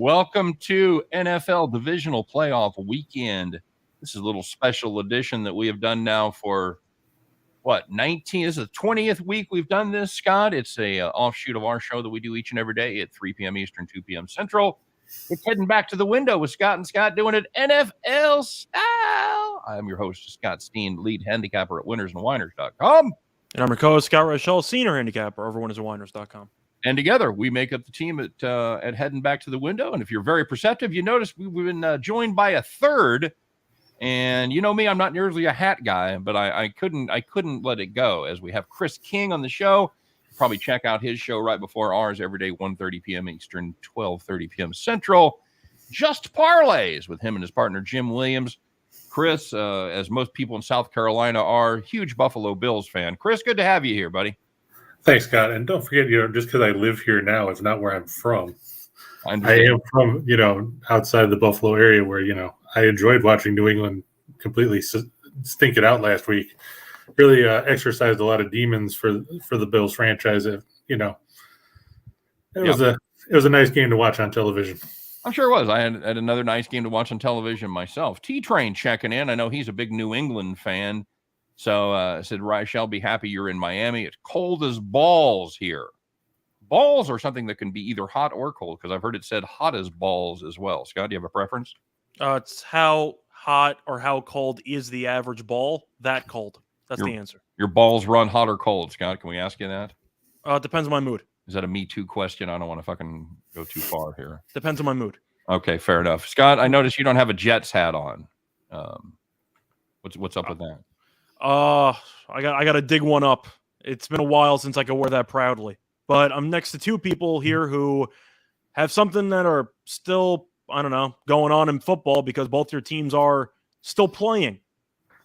Welcome to NFL Divisional Playoff Weekend. This is a little special edition that we have done now for, 19? This is the 20th week we've done this, Scott. It's a offshoot of our show that we do each and every day at 3 p.m. Eastern, 2 p.m. Central. It's heading back to the window with Scott and Scott doing it NFL style. I'm your host, Scott Steen, lead handicapper at winnersandwiners.com. And I'm your co-host, Scott Rochelle, senior handicapper over winnersandwiners.com. And together, we make up the team at heading back to the window. And if you're very perceptive, you notice we've been joined by a third. And you know me, I'm not nearly a hat guy, but I couldn't let it go, as we have Chris King on the show. Probably check out his show right before ours every day, 1:30 p.m. Eastern, 12:30 p.m. Central. Just Parlays with him and his partner, Jim Williams. Chris, as most people in South Carolina are, huge Buffalo Bills fan. Chris, good to have you here, buddy. Thanks, Scott. And don't forget, just because I live here now, it's not where I'm from. I am from, outside the Buffalo area where, I enjoyed watching New England completely stink it out last week. Really exercised a lot of demons for the Bills franchise. It was a nice game to watch on television. I'm sure it was. I had another nice game to watch on television myself. T-Train checking in. I know he's a big New England fan. So I said, Shall be happy you're in Miami. It's cold as balls here. Balls are something that can be either hot or cold, because I've heard it said hot as balls as well. Scott, do you have a preference? It's how hot or how cold is the average ball? That cold. That's the answer. Your balls run hot or cold, Scott? Can we ask you that? It depends on my mood. Is that a Me Too question? I don't want to fucking go too far here. Depends on my mood. Okay, fair enough. Scott, I noticed you don't have a Jets hat on. What's up with that? I got to dig one up. It's been a while since I could wear that proudly. But I'm next to two people here who have something that are still, going on in football, because both your teams are still playing.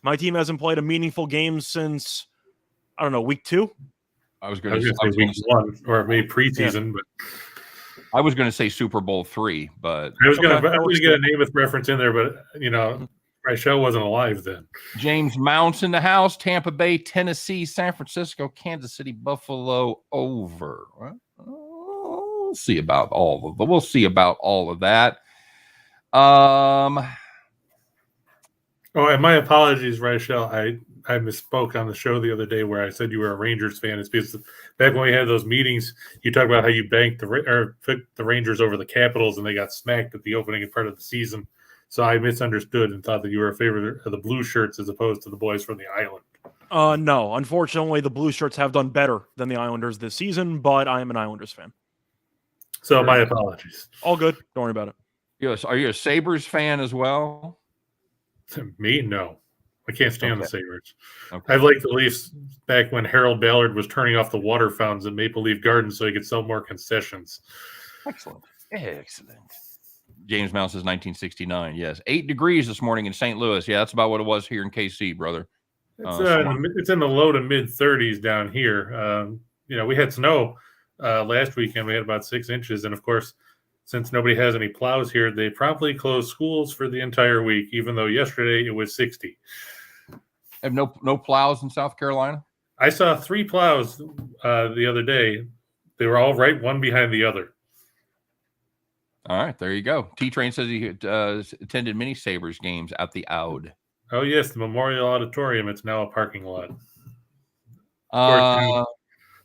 My team hasn't played a meaningful game since, week 2. I was going to say week 1 or maybe preseason, but I was going to say Super Bowl 3, but I was going to get a Namath reference in there, but Rochelle wasn't alive then. James Mounts in the house. Tampa Bay, Tennessee, San Francisco, Kansas City, Buffalo over. We'll see about all of them. We'll see about all of that. And my apologies, Rochelle. I misspoke on the show the other day where I said you were a Rangers fan. It's because back when we had those meetings, you talked about how you picked the Rangers over the Capitals, and they got smacked at the opening part of the season. So I misunderstood and thought that you were a favorite of the blue shirts as opposed to the boys from the island. No. Unfortunately, the blue shirts have done better than the Islanders this season, but I am an Islanders fan. So my apologies. All good. Don't worry about it. Yes. Are you a Sabres fan as well? Me? No. I can't stand the Sabres. Okay. I've liked the Leafs back when Harold Ballard was turning off the water fountains at Maple Leaf Gardens so he could sell more concessions. Excellent. James Mouse says 1969. Yes. 8 degrees this morning in St. Louis. Yeah, that's about what it was here in KC, brother. It's in the low to mid 30s down here. We had snow last weekend. We had about 6 inches. And of course, since nobody has any plows here, they promptly closed schools for the entire week, even though yesterday it was 60. Have no plows in South Carolina? I saw 3 plows the other day. They were all right, one behind the other. All right, there you go. T-Train says he attended many Sabres games at the Aud. Oh, yes, the Memorial Auditorium. It's now a parking lot.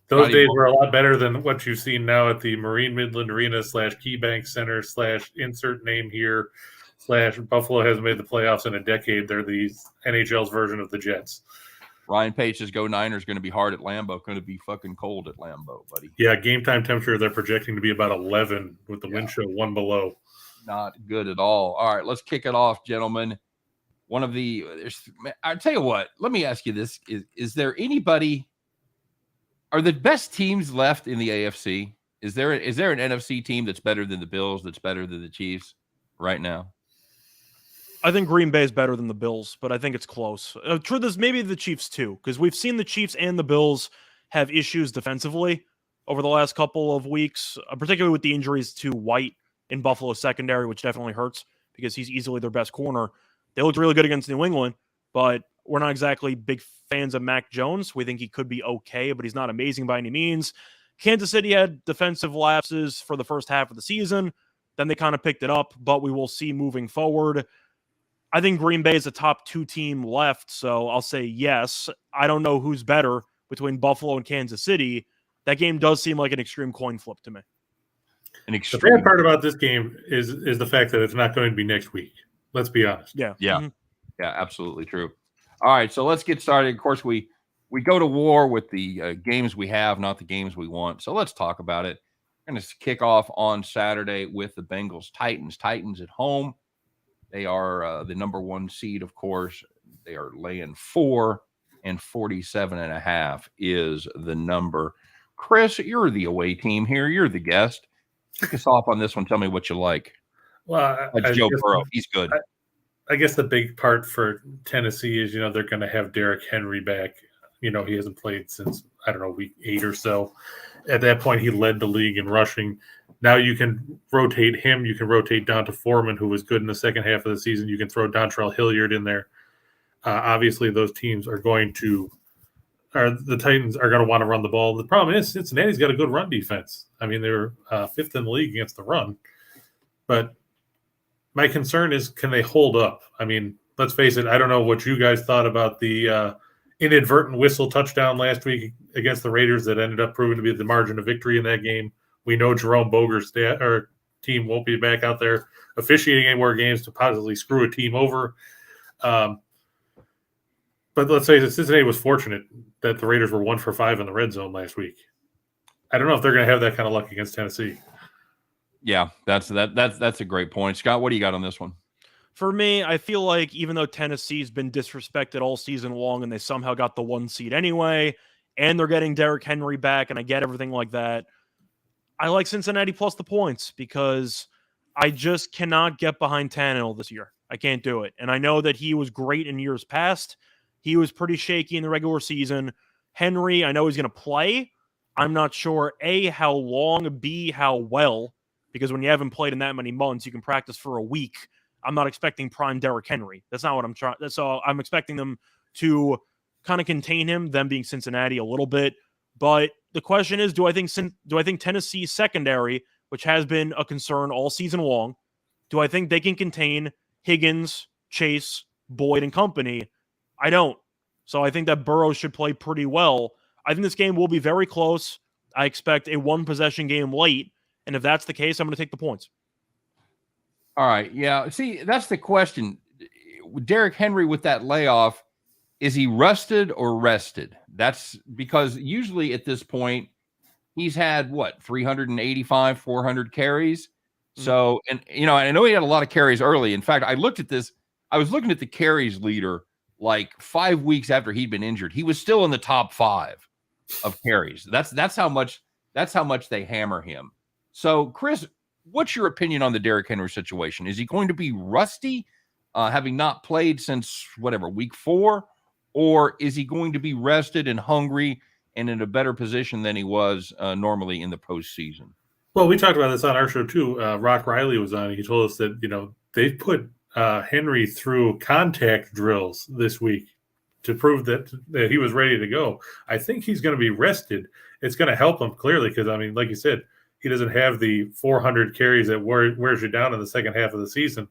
Those days were a lot better than what you've seen now at the Marine Midland Arena / KeyBank Center / insert name here / Buffalo hasn't made the playoffs in a decade. They're the NHL's version of the Jets. Ryan Page says, go Niners, going to be hard at Lambeau. Going to be fucking cold at Lambeau, buddy. Yeah, game time temperature, they're projecting to be about 11 with the wind chill 1 below. Not good at all. All right, let's kick it off, gentlemen. I'll tell you what, let me ask you this. Is there anybody, are the best teams left in the AFC? Is there an NFC team that's better than the Bills, that's better than the Chiefs right now? I think Green Bay is better than the Bills, but I think it's close. Truth is, maybe the Chiefs too, because we've seen the Chiefs and the Bills have issues defensively over the last couple of weeks, particularly with the injuries to White in Buffalo's secondary, which definitely hurts because he's easily their best corner. They looked really good against New England, but we're not exactly big fans of Mac Jones. We think he could be okay, but he's not amazing by any means. Kansas City had defensive lapses for the first half of the season. Then they kind of picked it up, but we will see moving forward. I think Green Bay is a top 2 team left, so I'll say yes. I don't know who's better between Buffalo and Kansas City. That game does seem like an extreme coin flip to me. The bad part about this game is the fact that it's not going to be next week. Let's be honest. Yeah. Yeah, absolutely true. All right, so let's get started. Of course, we go to war with the games we have, not the games we want. So let's talk about it. We're going to kick off on Saturday with the Bengals Titans. Titans at home. They are the number 1 seed, of course. They are laying 4, and 47.5 is the number. Chris, you're the away team here. You're the guest. Kick us off on this one. Tell me what you like. Well, That's Joe Burrow. He's good. I guess the big part for Tennessee is, they're going to have Derrick Henry back. He hasn't played since, week 8 or so. At that point, he led the league in rushing. Now you can rotate him. You can rotate Donta Foreman, who was good in the second half of the season. You can throw Dontrell Hilliard in there. Obviously, those teams the Titans are going to want to run the ball. The problem is Cincinnati's got a good run defense. I mean, they're 5th in the league against the run. But my concern is, can they hold up? I mean, let's face it. I don't know what you guys thought about the inadvertent whistle touchdown last week against the Raiders that ended up proving to be the margin of victory in that game. We know Jerome Boger's team won't be back out there officiating any more games to possibly screw a team over. But let's say that Cincinnati was fortunate that the Raiders were 1 for 5 in the red zone last week. I don't know if they're going to have that kind of luck against Tennessee. Yeah, that's a great point. Scott, what do you got on this one? For me, I feel like even though Tennessee's been disrespected all season long and they somehow got the 1 seed anyway, and they're getting Derrick Henry back, and I get everything like that, I like Cincinnati plus the points because I just cannot get behind Tannehill this year. I can't do it. And I know that he was great in years past. He was pretty shaky in the regular season. Henry, I know he's going to play. I'm not sure, A, how long, B, how well, because when you haven't played in that many months, you can practice for a week. I'm not expecting prime Derrick Henry. That's not what I'm trying. So I'm expecting them to kind of contain him, them being Cincinnati a little bit. But the question is, do I think Tennessee's secondary, which has been a concern all season long, do I think they can contain Higgins, Chase, Boyd, and company? I don't. So I think that Burrow should play pretty well. I think this game will be very close. I expect a 1-possession game late. And if that's the case, I'm going to take the points. All right. Yeah. See, that's the question. Derrick Henry with that layoff, is he rusted or rested? That's because usually at this point, he's had 385, 400 carries. So, and I know he had a lot of carries early. In fact, I looked at this. I was looking at the carries leader like 5 weeks after he'd been injured. He was still in the top 5 of carries. That's how much they hammer him. So, Chris, what's your opinion on the Derrick Henry situation? Is he going to be rusty, having not played since week 4, or is he going to be rested and hungry and in a better position than he was normally in the postseason? Well, we talked about this on our show too. Rock Riley was on. He told us that they put Henry through contact drills this week to prove that he was ready to go. I think he's going to be rested. It's going to help him clearly because, like you said, he doesn't have the 400 carries that wears you down in the second half of the season.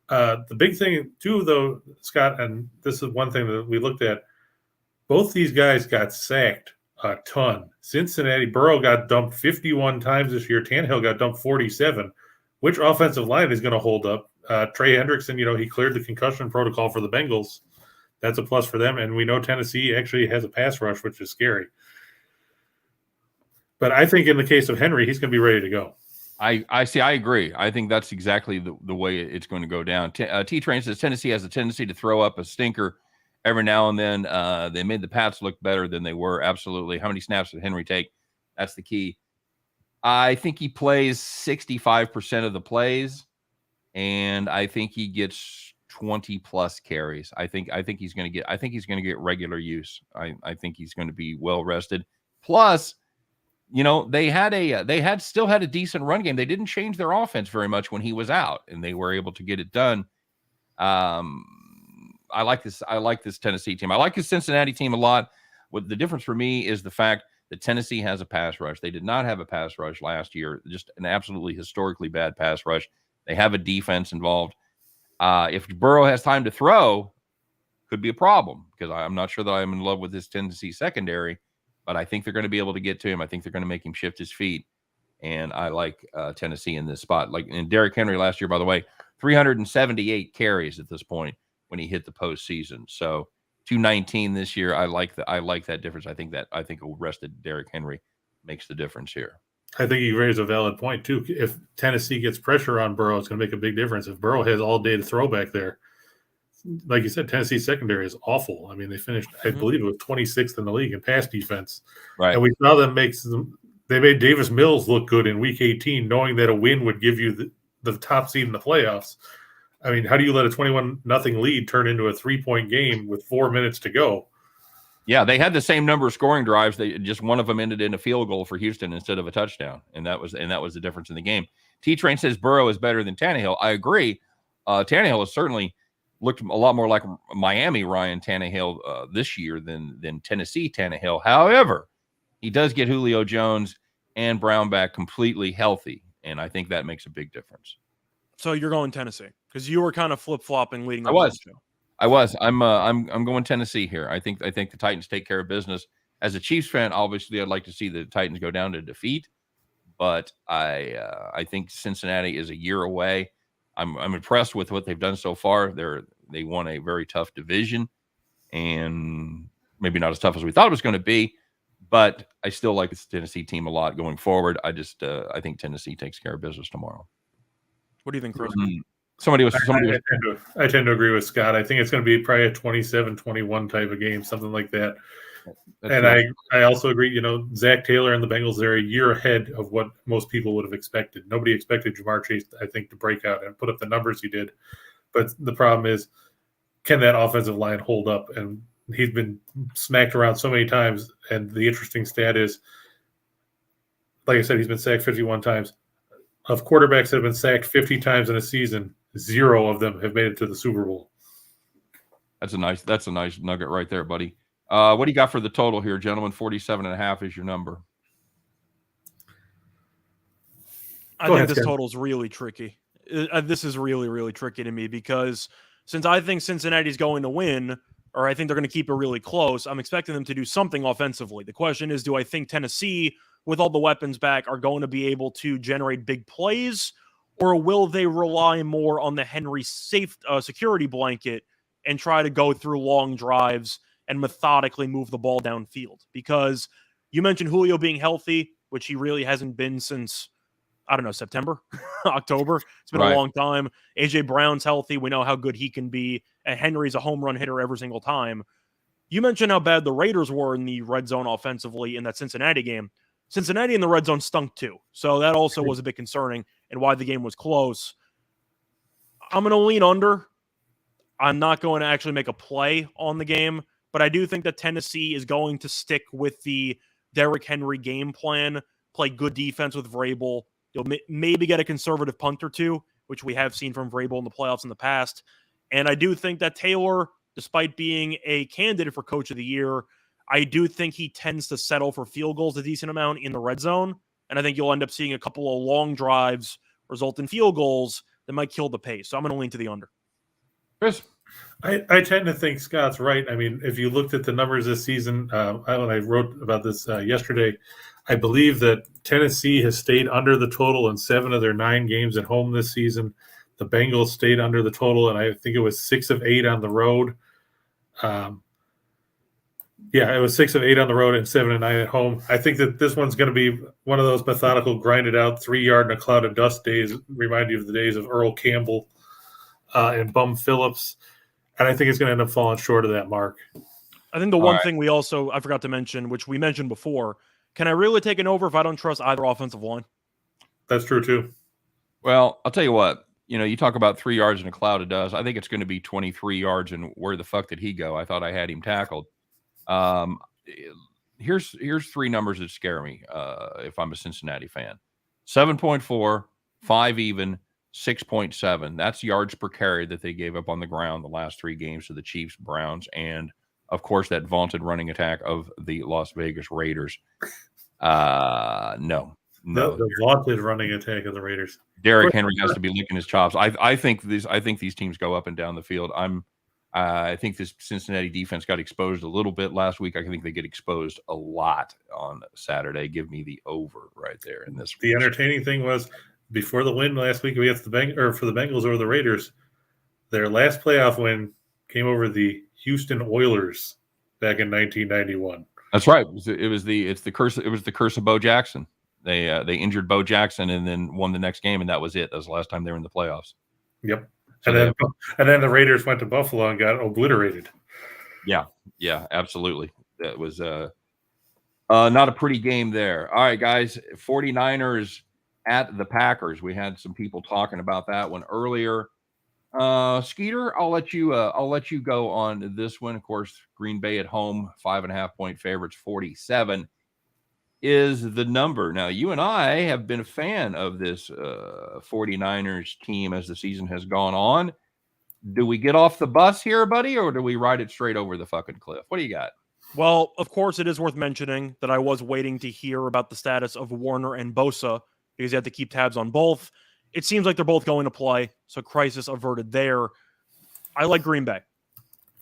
The big thing, too, though, Scott, and this is one thing that we looked at, both these guys got sacked a ton. Cincinnati, Burrow got dumped 51 times this year. Tannehill got dumped 47. Which offensive line is going to hold up? Trey Hendrickson, he cleared the concussion protocol for the Bengals. That's a plus for them. And we know Tennessee actually has a pass rush, which is scary. But I think in the case of Henry, he's going to be ready to go. I see. I agree. I think that's exactly the way it's going to go down. T-Train says Tennessee has a tendency to throw up a stinker every now and then. They made the Pats look better than they were. Absolutely. How many snaps did Henry take? That's the key. I think he plays 65% of the plays, and I think he gets 20 plus carries. I think he's going to get regular use. I think he's going to be well rested. Plus, they still had a decent run game. They didn't change their offense very much when he was out, and they were able to get it done. I like this Tennessee team. I like the Cincinnati team a lot. What the difference for me is the fact that Tennessee has a pass rush. They did not have a pass rush last year, just an absolutely historically bad pass rush. They have a defense involved. If Burrow has time to throw, could be a problem because I'm not sure that I'm in love with this Tennessee secondary, but I think they're going to be able to get to him. I think they're going to make him shift his feet. And I like Tennessee in this spot. Like in Derrick Henry last year, by the way, 378 carries at this point when he hit the postseason. So 219 this year. I like that difference. I think a rested Derrick Henry makes the difference here. I think you raise a valid point too. If Tennessee gets pressure on Burrow, it's going to make a big difference. If Burrow has all day to throw back there, like you said, Tennessee's secondary is awful. I mean, they finished, I believe it was 26th in the league in pass defense. Right. And we saw them they made Davis Mills look good in week 18, knowing that a win would give you the top seed in the playoffs. I mean, how do you let a 21-0 lead turn into a 3-point game with 4 minutes to go? Yeah, they had the same number of scoring drives. They just one of them ended in a field goal for Houston instead of a touchdown, and that was the difference in the game. T-Train says Burrow is better than Tannehill. I agree. Tannehill has certainly looked a lot more like Miami Ryan Tannehill this year than Tennessee Tannehill. However, he does get Julio Jones and Brown back completely healthy, and I think that makes a big difference. So you're going Tennessee because you were kind of flip-flopping leading up I was. to the show. I was. I'm going Tennessee here. I think the Titans take care of business. As a Chiefs fan, obviously, I'd like to see the Titans go down to defeat, but I think Cincinnati is a year away. I'm impressed with what they've done so far. They won a very tough division, and maybe not as tough as we thought it was going to be, but I still like this Tennessee team a lot going forward. I think Tennessee takes care of business tomorrow. What do you think, Chris? I tend to agree with Scott. I think it's going to be probably a 27-21 type of game, something like that. I also agree, Zach Taylor and the Bengals, they're a year ahead of what most people would have expected. Nobody expected Jamar Chase, I think, to break out and put up the numbers he did. But the problem is, can that offensive line hold up? And he's been smacked around so many times. And the interesting stat is, like I said, he's been sacked 51 times. Of quarterbacks that have been sacked 50 times in a season, 0 of them have made it to the Super Bowl. That's a nice nugget right there, buddy. What do you got for the total here, gentlemen? 47.5 is your number. I think this total is really tricky. This is really, really tricky to me because since I think Cincinnati's going to win, or I think they're going to keep it really close, I'm expecting them to do something offensively. The question is, do I think Tennessee, with all the weapons back, are going to be able to generate big plays, or will they rely more on the Henry security blanket and try to go through long drives and methodically move the ball downfield? Because you mentioned Julio being healthy, which he really hasn't been since, I don't know, September, October. It's been a long time. A.J. Brown's healthy. We know how good he can be. And Henry's a home run hitter every single time. You mentioned how bad the Raiders were in the red zone offensively in that Cincinnati game. Cincinnati in the red zone stunk too. So that also was a bit concerning and why the game was close. I'm going to lean under. I'm not going to actually make a play on the game, but I do think that Tennessee is going to stick with the Derrick Henry game plan, play good defense with Vrabel. You'll maybe get a conservative punt or two, which we have seen from Vrabel in the playoffs in the past. And I do think that Taylor, despite being a candidate for Coach of the Year, I do think he tends to settle for field goals a decent amount in the red zone. And I think you'll end up seeing a couple of long drives result in field goals that might kill the pace. So I'm going to lean to the under. Chris? I tend to think Scott's right. I mean, if you looked at the numbers this season, I wrote about this yesterday. I believe that Tennessee has stayed under the total in 7 of their 9 games at home this season. The Bengals stayed under the total, and I think it was 6 of 8 on the road. It was 6 of 8 on the road and 7 of 9 at home. I think that this one's going to be one of those methodical, grinded out, 3-yard in a cloud of dust days. Remind you of the days of Earl Campbell and Bum Phillips. And I think it's going to end up falling short of that mark. I think the one thing I forgot to mention, which we mentioned before, can I really take an over if I don't trust either offensive line? That's true too. Well, I'll tell you what. You talk about 3 yards in a cloud of dust. I think it's going to be 23 yards, and where the fuck did he go? I thought I had him tackled. Here's 3 numbers that scare me if I'm a Cincinnati fan. 7.4, 5 even, 6.7. That's yards per carry that they gave up on the ground the last 3 games to the Chiefs, Browns, and of course, that vaunted running attack of the Las Vegas Raiders. No. The vaunted running attack of the Raiders. Derrick Henry has to be licking his chops. I think these teams go up and down the field. I think this Cincinnati defense got exposed a little bit last week. I think they get exposed a lot on Saturday. Give me the over right there in this. The entertaining thing was before the win last week against for the Bengals over the Raiders, their last playoff win came over the Houston Oilers back in 1991. That's right. It was the curse of Bo Jackson. They injured Bo Jackson and then won the next game, and that was it. That was the last time they were in the playoffs. Yep. So and then the Raiders went to Buffalo and got obliterated. Yeah, absolutely. That was not a pretty game there. All right, guys, 49ers at the Packers. We had some people talking about that one earlier. Skeeter, I'll let you go on this one. Of course, Green Bay at home, 5.5-point favorites, 47 is the number. Now, you and I have been a fan of this 49ers team as the season has gone on. Do we get off the bus here, buddy, or do we ride it straight over the fucking cliff? What do you got? Well, of course, it is worth mentioning that I was waiting to hear about the status of Warner and Bosa because you have to keep tabs on both. It seems like they're both going to play, so crisis averted there. I like Green Bay,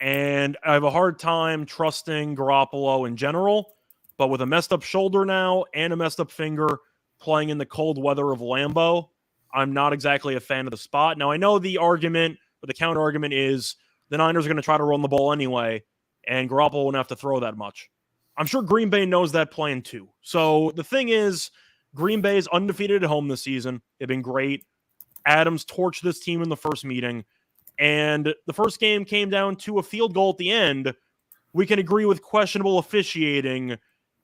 and I have a hard time trusting Garoppolo in general, but with a messed up shoulder now and a messed up finger playing in the cold weather of Lambeau, I'm not exactly a fan of the spot. Now, I know the argument or the counter argument is the Niners are going to try to run the ball anyway, and Garoppolo won't have to throw that much. I'm sure Green Bay knows that plan too. So the thing is, Green Bay is undefeated at home this season. They've been great. Adams torched this team in the first meeting, and the first game came down to a field goal at the end. We can agree with questionable officiating.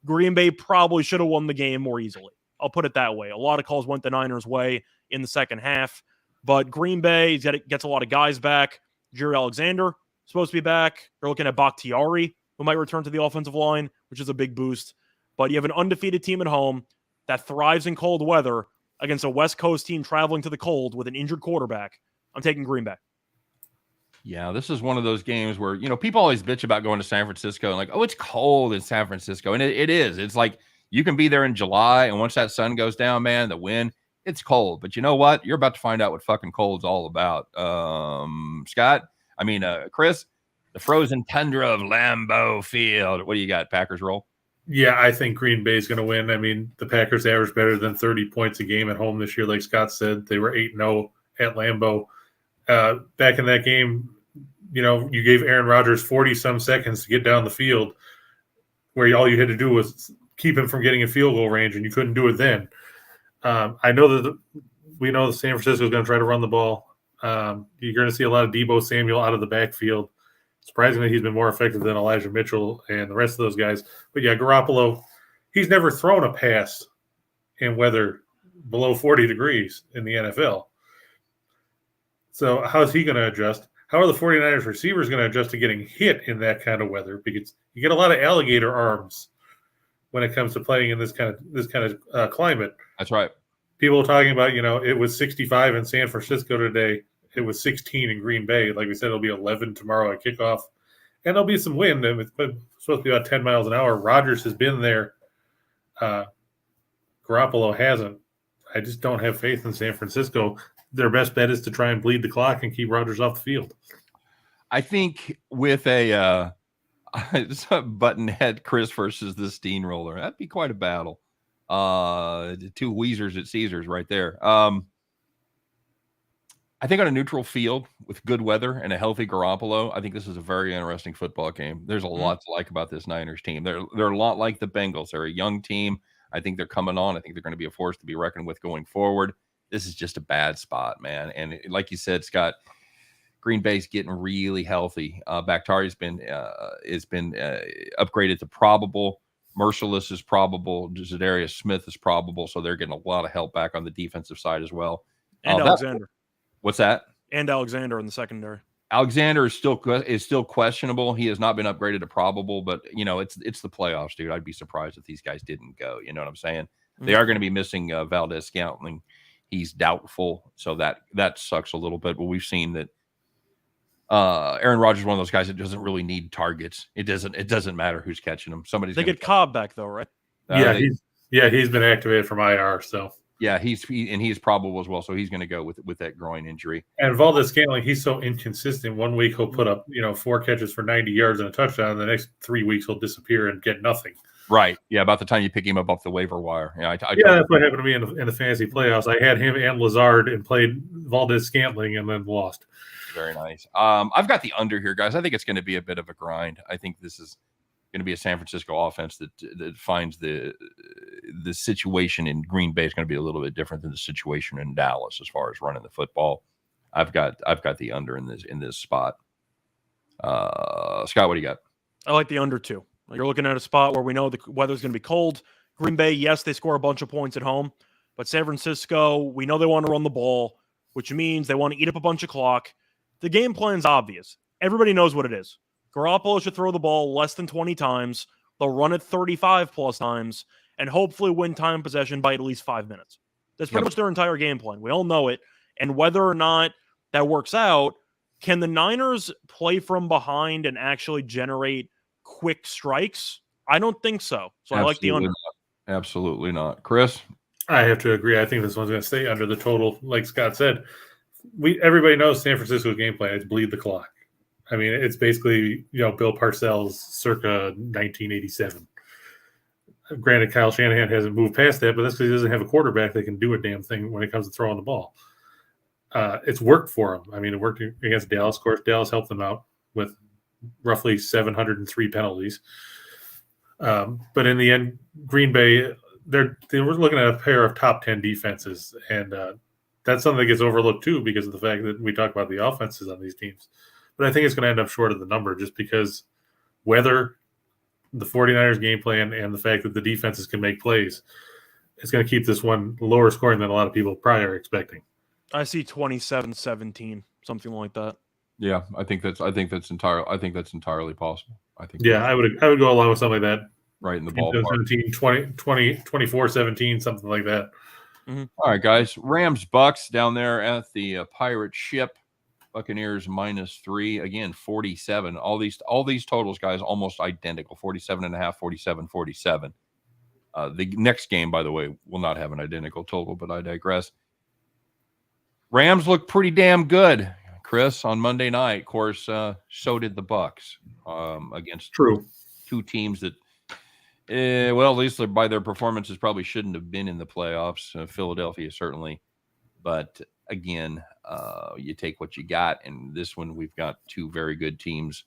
Green Bay probably should have won the game more easily. I'll put it that way. A lot of calls went the Niners' way in the second half, but Green Bay gets a lot of guys back. Jerry Alexander supposed to be back. They're looking at Bakhtiari, who might return to the offensive line, which is a big boost. But you have an undefeated team at home that thrives in cold weather against a West Coast team traveling to the cold with an injured quarterback. I'm taking Green Bay. Yeah, this is one of those games where, people always bitch about going to San Francisco and like, oh, it's cold in San Francisco. And it is. It's like you can be there in July, and once that sun goes down, man, the wind, it's cold. But you know what? You're about to find out what fucking cold's all about. Chris, the frozen tundra of Lambeau Field. What do you got? Packers roll? Yeah, I think Green Bay is going to win. I mean, the Packers average better than 30 points a game at home this year. Like Scott said, they were 8-0 at Lambeau. Back in that game, you gave Aaron Rodgers 40-some seconds to get down the field where all you had to do was keep him from getting a field goal range, and you couldn't do it then. I know that we know that San Francisco is going to try to run the ball. You're going to see a lot of Deebo Samuel out of the backfield. Surprisingly, he's been more effective than Elijah Mitchell and the rest of those guys. But, yeah, Garoppolo, he's never thrown a pass in weather below 40 degrees in the NFL. So how is he going to adjust? How are the 49ers receivers going to adjust to getting hit in that kind of weather? Because you get a lot of alligator arms when it comes to playing in this kind of climate. That's right. People are talking about, it was 65 in San Francisco today. It was 16 in Green Bay. Like we said, it'll be 11 tomorrow at kickoff. And there'll be some wind. It's supposed to be about 10 miles an hour. Rodgers has been there. Garoppolo hasn't. I just don't have faith in San Francisco. Their best bet is to try and bleed the clock and keep Rodgers off the field. I think with a buttonhead Chris versus the steamroller, that'd be quite a battle. Two Weezers at Caesars right there. I think on a neutral field with good weather and a healthy Garoppolo, I think this is a very interesting football game. There's a lot to like about this Niners team. They're a lot like the Bengals. They're a young team. I think they're coming on. I think they're going to be a force to be reckoned with going forward. This is just a bad spot, man. And like you said, Scott, Green Bay's getting really healthy. Bakhtiari's been upgraded to probable. Merciless is probable. Zadarius Smith is probable. So they're getting a lot of help back on the defensive side as well. And Alexander. What's that? And Alexander in the secondary. Alexander is still questionable. He has not been upgraded to probable, but it's the playoffs, dude. I'd be surprised if these guys didn't go. You know what I'm saying? Mm-hmm. They are going to be missing Valdez Scantling. He's doubtful, so that sucks a little bit. But we've seen that Aaron Rodgers is one of those guys that doesn't really need targets. It doesn't matter who's catching him. Somebody's They going get Cobb back though, right? He's been activated from IR. So he's probable as well. So he's going to go with that groin injury. And Valdez-Scantling, he's so inconsistent. 1 week he'll put up 4 catches for 90 yards and a touchdown. The next 3 weeks he'll disappear and get nothing. Right. Yeah. About the time you pick him up off the waiver wire. Yeah. That's what happened to me in the fantasy playoffs. I had him and Lazard and played Valdez-Scantling and then lost. Very nice. I've got the under here, guys. I think it's going to be a bit of a grind. I think this is going to be a San Francisco offense that finds the situation in Green Bay is going to be a little bit different than the situation in Dallas as far as running the football. I've got the under in this spot. Scott, what do you got? I like the under too. You're looking at a spot where we know the weather's going to be cold. Green Bay, yes, they score a bunch of points at home, but San Francisco, we know they want to run the ball, which means they want to eat up a bunch of clock. The game plan's obvious. Everybody knows what it is. Garoppolo should throw the ball less than 20 times. They'll run it 35 plus times and hopefully win time possession by at least 5 minutes. That's pretty much their entire game plan. We all know it. And whether or not that works out, can the Niners play from behind and actually generate quick strikes? I don't think so. So I like the under. Absolutely not. Chris? I have to agree. I think this one's going to stay under the total. Like Scott said, everybody knows San Francisco's game plan is bleed the clock. I mean, it's basically, Bill Parcells circa 1987. Granted, Kyle Shanahan hasn't moved past that, but that's because he doesn't have a quarterback that can do a damn thing when it comes to throwing the ball. It's worked for him. I mean, it worked against Dallas. Of course, Dallas helped them out with roughly 703 penalties. But in the end, Green Bay, they were looking at a pair of top 10 defenses, and that's something that gets overlooked too because of the fact that we talk about the offenses on these teams. But I think it's going to end up short of the number just because weather, the 49ers game plan, and the fact that the defenses can make plays, it's going to keep this one lower scoring than a lot of people probably are expecting. I see 27-17, something like that. Yeah, I think that's entirely possible. I would go along with something like that. Right in the ballpark. 17, 20, 24-17, something like that. Mm-hmm. All right, guys. Rams Bucks down there at the pirate ship. Buccaneers -3, again 47. All these totals, guys, almost identical. 47.5, 47, 47. The next game, by the way, will not have an identical total, but I digress. Rams look pretty damn good, Chris, on Monday night. Of course, so did the Bucks against two teams that, at least by their performances, probably shouldn't have been in the playoffs. Philadelphia certainly, but again, you take what you got, and this one we've got two very good teams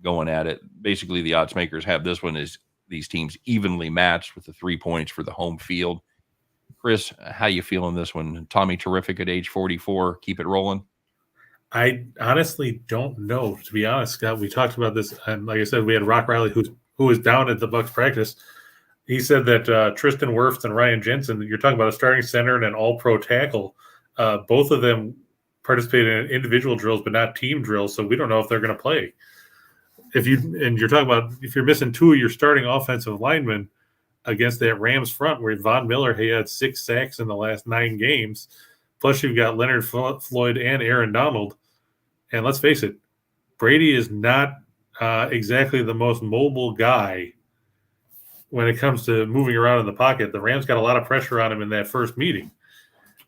going at it. Basically, the odds makers have this one as these teams evenly matched with the 3 points for the home field. Chris, how you feeling this one? Tommy Terrific at age 44, keep it rolling? I honestly don't know, to be honest, Scott. We talked about this, and like I said, we had Rock Riley, who was down at the Bucs practice. He said that Tristan Wirfs and Ryan Jensen, you're talking about a starting center and an all-pro tackle. Both of them participated in individual drills, but not team drills, so we don't know if they're going to play. You're talking about if you're missing two of your starting offensive linemen against that Rams front, where Von Miller had 6 sacks in the last 9 games, plus you've got Leonard Floyd and Aaron Donald, and let's face it, Brady is not exactly the most mobile guy when it comes to moving around in the pocket. The Rams got a lot of pressure on him in that first meeting,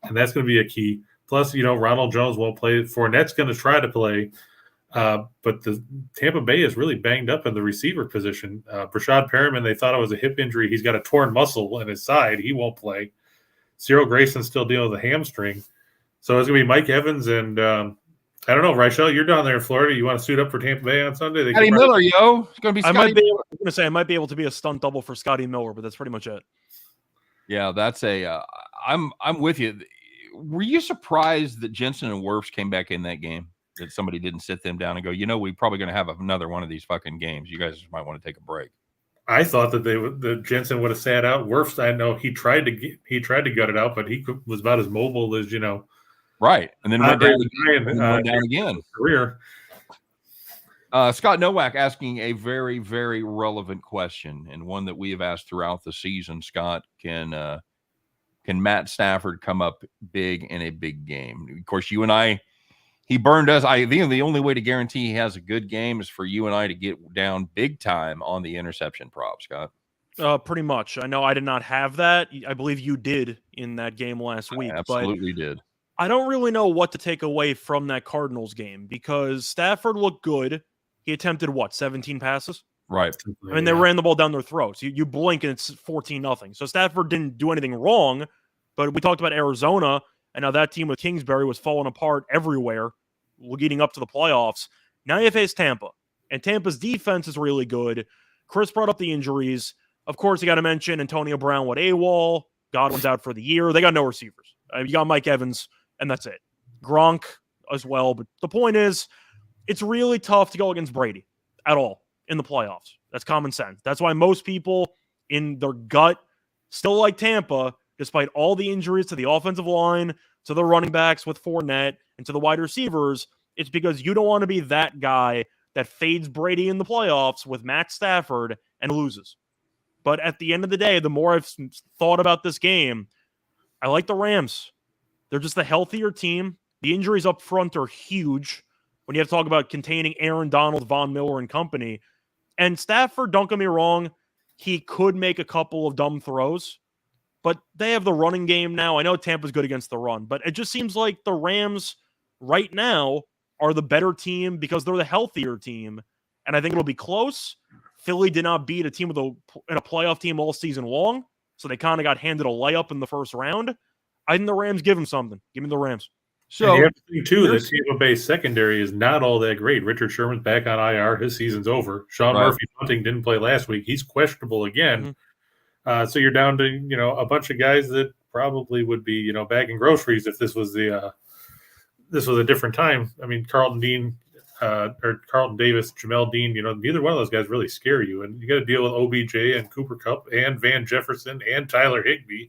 and that's going to be a key. Plus, Ronald Jones won't play. Fournette's going to try to play, but the Tampa Bay is really banged up in the receiver position. Brashad Perriman, they thought it was a hip injury. He's got a torn muscle in his side. He won't play. Cyril Grayson's still dealing with a hamstring. So it's going to be Mike Evans and I don't know, Raichel, you're down there in Florida. You want to suit up for Tampa Bay on Sunday? Scotty Miller, yo. It's going to be Scotty I might be able to be a stunt double for Scotty Miller, but that's pretty much it. Yeah, that's I'm with you. Were you surprised that Jensen and Wirfs came back in that game? That somebody didn't sit them down and go, we're probably going to have another one of these fucking games. You guys might want to take a break. I thought that Jensen would have sat out. Wirfs, I know he tried to gut it out, but he was about as mobile as Right, and then went down again. Career. Scott Nowak asking a very, very relevant question, and one that we have asked throughout the season. Scott, can Matt Stafford come up big in a big game? Of course, you and I he burned us. I think the only way to guarantee he has a good game is for you and I to get down big time on the interception prop, Scott. Pretty much. I know I did not have that. I believe you did in that game last week. I absolutely did. I don't really know what to take away from that Cardinals game because Stafford looked good. He attempted, 17 passes? Right. I mean, they ran the ball down their throats. You blink and it's 14-0. So Stafford didn't do anything wrong, but we talked about Arizona, and now that team with Kingsbury was falling apart everywhere leading up to the playoffs. Now you face Tampa, and Tampa's defense is really good. Chris brought up the injuries. Of course, you got to mention Antonio Brown with AWOL. Godwin's out for the year. They got no receivers. You got Mike Evans, and that's it. Gronk as well. But the point is, it's really tough to go against Brady at all in the playoffs. That's common sense. That's why most people in their gut still like Tampa, despite all the injuries to the offensive line, to the running backs with Fournette, and to the wide receivers. It's because you don't want to be that guy that fades Brady in the playoffs with Matt Stafford and loses. But at the end of the day, the more I've thought about this game, I like the Rams. They're just a healthier team. The injuries up front are huge when you have to talk about containing Aaron Donald, Von Miller, and company. And Stafford, don't get me wrong, he could make a couple of dumb throws, but they have the running game now. I know Tampa's good against the run, but it just seems like the Rams right now are the better team because they're the healthier team. And I think it'll be close. Philly did not beat a team in a playoff team all season long, so they kind of got handed a layup in the first round. I think the Rams give them something. Give me the Rams. So you have to think too that Tampa Bay's secondary is not all that great. Richard Sherman's back on IR; his season's over. Sean Murphy-Bunting didn't play last week; he's questionable again. So you're down to a bunch of guys that probably would be bagging groceries if this was a different time. I mean, Carlton Davis, Jamel Dean. Neither one of those guys really scare you, and you got to deal with OBJ and Cooper Kupp and Van Jefferson and Tyler Higbee.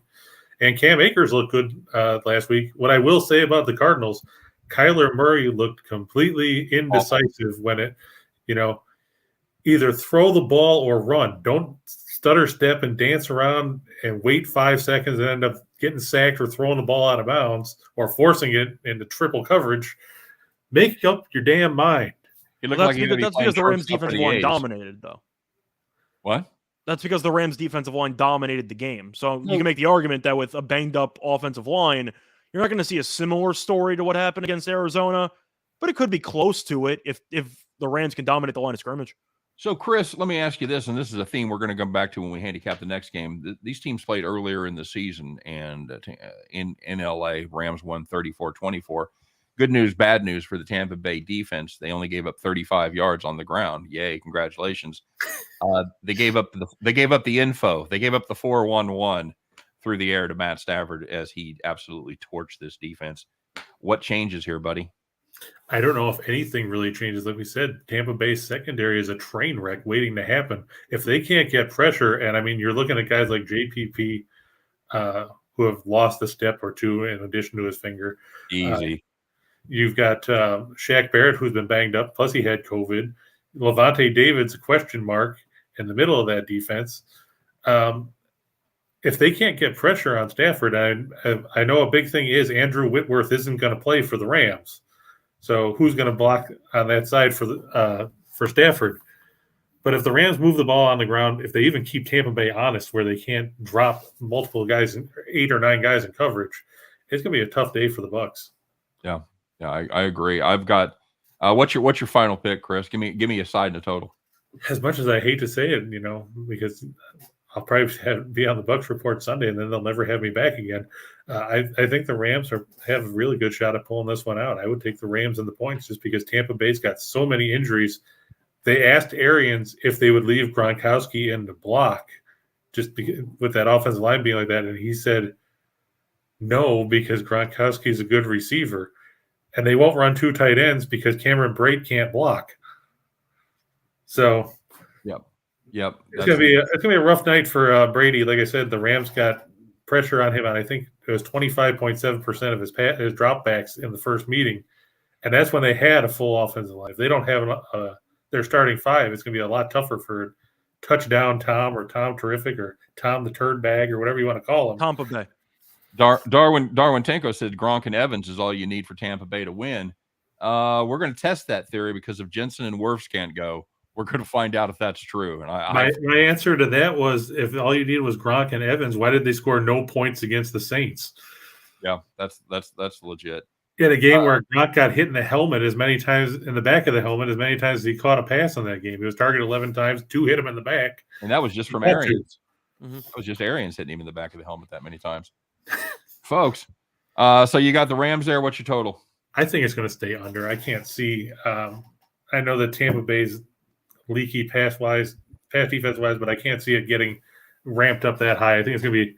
And Cam Akers looked good last week. What I will say about the Cardinals, Kyler Murray looked completely indecisive when it, either throw the ball or run. Don't stutter step and dance around and wait 5 seconds and end up getting sacked or throwing the ball out of bounds or forcing it into triple coverage. Make up your damn mind. That's because the Rams defensive line dominated, though. What? That's because the Rams defensive line dominated the game. So you can make the argument that with a banged up offensive line, you're not going to see a similar story to what happened against Arizona, but it could be close to it if the Rams can dominate the line of scrimmage. So, Chris, let me ask you this, and this is a theme we're going to come back to when we handicap the next game. These teams played earlier in the season, and in LA, Rams won 34-24. Good news, bad news for the Tampa Bay defense. They only gave up 35 yards on the ground. Yay, congratulations. They gave up the info. They gave up the 4-1-1 through the air to Matt Stafford as he absolutely torched this defense. What changes here, buddy? I don't know if anything really changes. Like we said, Tampa Bay's secondary is a train wreck waiting to happen. If they can't get pressure, and I mean, you're looking at guys like JPP who have lost a step or two in addition to his finger. Easy. You've got Shaq Barrett, who's been banged up, plus he had COVID. Levante David's a question mark in the middle of that defense. If they can't get pressure on Stafford, I know a big thing is Andrew Whitworth isn't going to play for the Rams. So who's going to block on that side for Stafford? But if the Rams move the ball on the ground, if they even keep Tampa Bay honest where they can't drop multiple guys, 8 or 9 guys in coverage, it's going to be a tough day for the Bucs. Yeah. Yeah, I agree. I've got what's your final pick, Chris? Give me a side and a total. As much as I hate to say it, because I'll probably be on the Bucs report Sunday, and then they'll never have me back again. I think the Rams have a really good shot at pulling this one out. I would take the Rams and the points just because Tampa Bay's got so many injuries. They asked Arians if they would leave Gronkowski in the block, just with that offensive line being like that, and he said no because Gronkowski is a good receiver. And they won't run 2 tight ends because Cameron Brate can't block. So, yep. It's gonna be a rough night for Brady. Like I said, the Rams got pressure on him, and I think it was 25.7% of his dropbacks in the first meeting, and that's when they had a full offensive line. If they don't have their starting 5, it's gonna be a lot tougher for touchdown Tom or Tom Terrific or Tom the Turd Bag or whatever you want to call him. Tampa Bay. Darwin Tanko said Gronk and Evans is all you need for Tampa Bay to win. We're going to test that theory because if Jensen and Wirfs can't go, we're going to find out if that's true. And my answer to that was, if all you needed was Gronk and Evans, why did they score no points against the Saints? Yeah, that's legit. In a game where Gronk got hit in the helmet as many times, in the back of the helmet, as many times as he caught a pass on that game. He was targeted 11 times, 2 hit him in the back. And that was just from Arians. It was just Arians hitting him in the back of the helmet that many times. Folks, so you got the Rams there. What's your total? I think it's going to stay under. I can't see. I know that Tampa Bay's leaky pass defense-wise, but I can't see it getting ramped up that high. I think it's going to be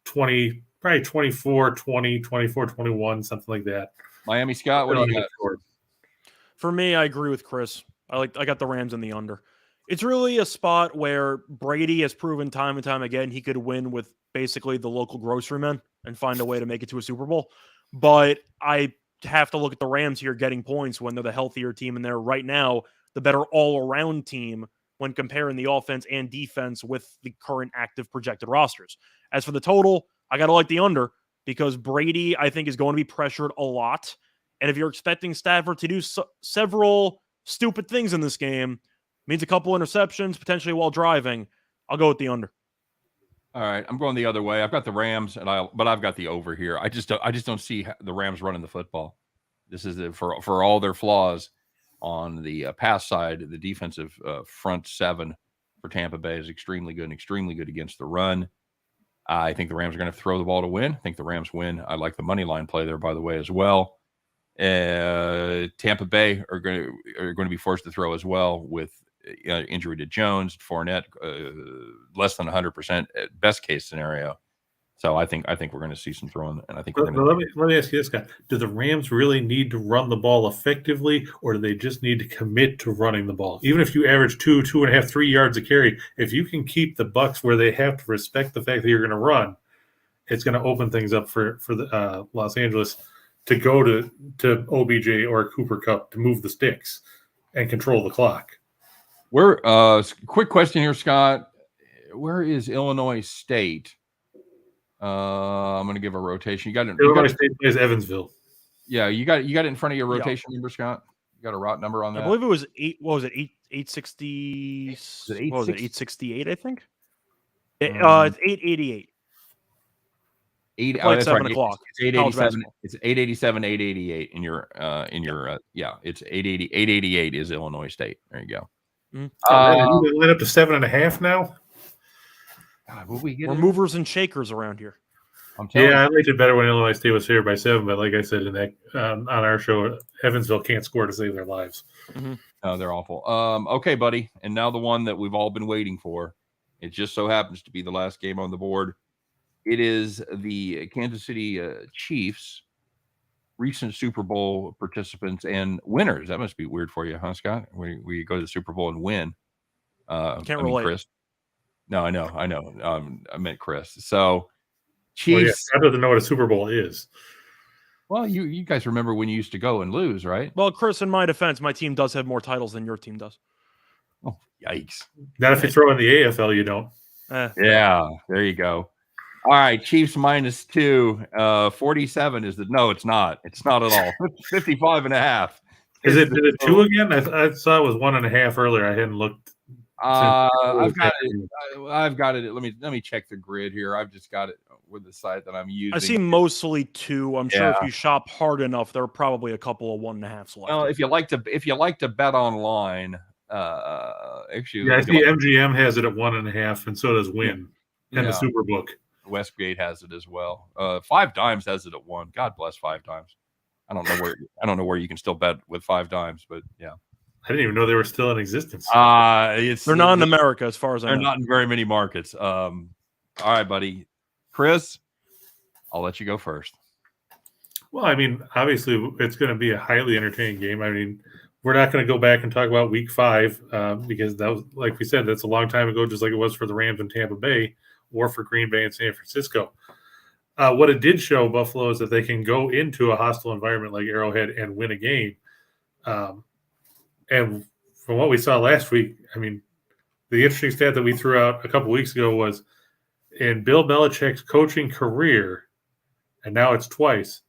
20, probably 24-20, 24-21, something like that. Miami, Scott, what do you got? For me, I agree with Chris. I got the Rams in the under. It's really a spot where Brady has proven time and time again he could win with basically the local groceryman and find a way to make it to a Super Bowl. But I have to look at the Rams here getting points when they're the healthier team, and they're right now the better all-around team when comparing the offense and defense with the current active projected rosters. As for the total, I got to like the under because Brady, I think, is going to be pressured a lot. And if you're expecting Stafford to do several stupid things in this game, means a couple interceptions, potentially while driving, I'll go with the under. All right, I'm going the other way. I've got the Rams, but I've got the over here. I just don't see the Rams running the football. This is for all their flaws on the pass side. The defensive front seven for Tampa Bay is extremely good against the run. I think the Rams are going to throw the ball to win. I think the Rams win. I like the money line play there, by the way, as well. Tampa Bay are going to be forced to throw as well with injury to Jones, Fournette, less than 100% at best case scenario. So I think we're going to see some throwing, and I think let me ask you this, guy: do the Rams really need to run the ball effectively, or do they just need to commit to running the ball? Even if you average 2.5, 3 yards a carry, if you can keep the Bucs where they have to respect the fact that you're going to run, it's going to open things up for the Los Angeles to go to OBJ or Cooper Kupp to move the sticks and control the clock. Quick question here, Scott. Where is Illinois State? I'm going to give a rotation. Illinois State plays Evansville. Yeah, you got it in front of your rotation number, Scott. You got a route number on that? I believe it was 8. What was it? 860. What was it? 868. I think. It's 888. That's 7 right. o'clock. It's 887. It's 887, 888 in your it's 888 is Illinois State. There you go. You line up to 7.5 now. God, we're movers and shakers around here. I liked it better when Illinois State was favored by 7, but like I said in that on our show, Evansville can't score to save their lives. Mm-hmm. No, they're awful. Okay, buddy, and now the one that we've all been waiting for. It just so happens to be the last game on the board. It is the Kansas City Chiefs, recent Super Bowl participants and winners. That must be weird for you, huh, Scott? We go to the Super Bowl and win. Can't relate. Chris. No, I know. I meant Chris. So, Chiefs. I don't know what a Super Bowl is. Well, you guys remember when you used to go and lose, right? Well, Chris, in my defense, my team does have more titles than your team does. Oh, yikes! Not if you throw in the AFL, you don't. Yeah, there you go. All right, Chiefs -2. 47 is no, it's not. It's not at all. 55.5. Is it 2 again? I saw it was 1.5 earlier. I hadn't looked. I've got it. Let me check the grid here. I've just got it with the site that I'm using. I see mostly 2. I'm sure if you shop hard enough, there are probably a couple of 1.5s left. Well, if you like to bet online, actually, I see MGM has it at 1.5, and so does Win and the Superbook. Westgate has it as well. 5 Dimes has it at 1. God bless 5 Dimes. I don't know where you can still bet with 5 Dimes, but yeah. I didn't even know they were still in existence. They're not in America, as far as I know. They're not in very many markets. All right, buddy. Chris, I'll let you go first. Well, I mean, obviously, it's going to be a highly entertaining game. I mean, we're not going to go back and talk about Week 5 because that was, like we said, that's a long time ago, just like it was for the Rams in Tampa Bay or for Green Bay and San Francisco. What it did show Buffalo is that they can go into a hostile environment like Arrowhead and win a game. And from what we saw last week, I mean, the interesting stat that we threw out a couple weeks ago was in Bill Belichick's coaching career, and now it's twice,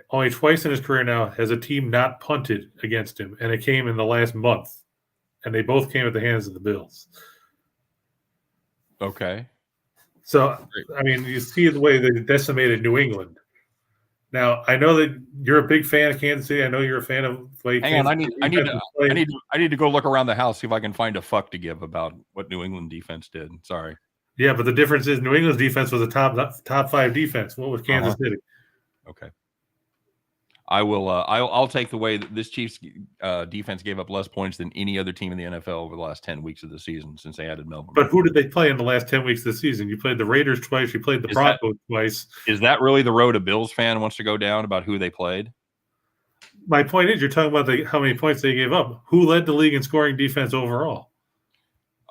Only twice in his career now has a team not punted against him, and it came in the last month, and they both came at the hands of the Bills. Okay. So, I mean, you see the way they decimated New England. Now, I know that you're a big fan of Kansas City. I know you're a fan of the way Hang on, Kansas City I need to go look around the house, see if I can find a fuck to give about what New England defense did. Sorry. Yeah, but the difference is New England's defense was a top 5 defense. What was Kansas City? Okay. I'll take the way that this Chiefs defense gave up less points than any other team in the NFL over the last 10 weeks of the season since they added Melvin. But who did they play in the last 10 weeks of the season? You played the Raiders twice. You played the Broncos twice. Is that really the road a Bills fan wants to go down about who they played? My point is, you're talking about how many points they gave up. Who led the league in scoring defense overall?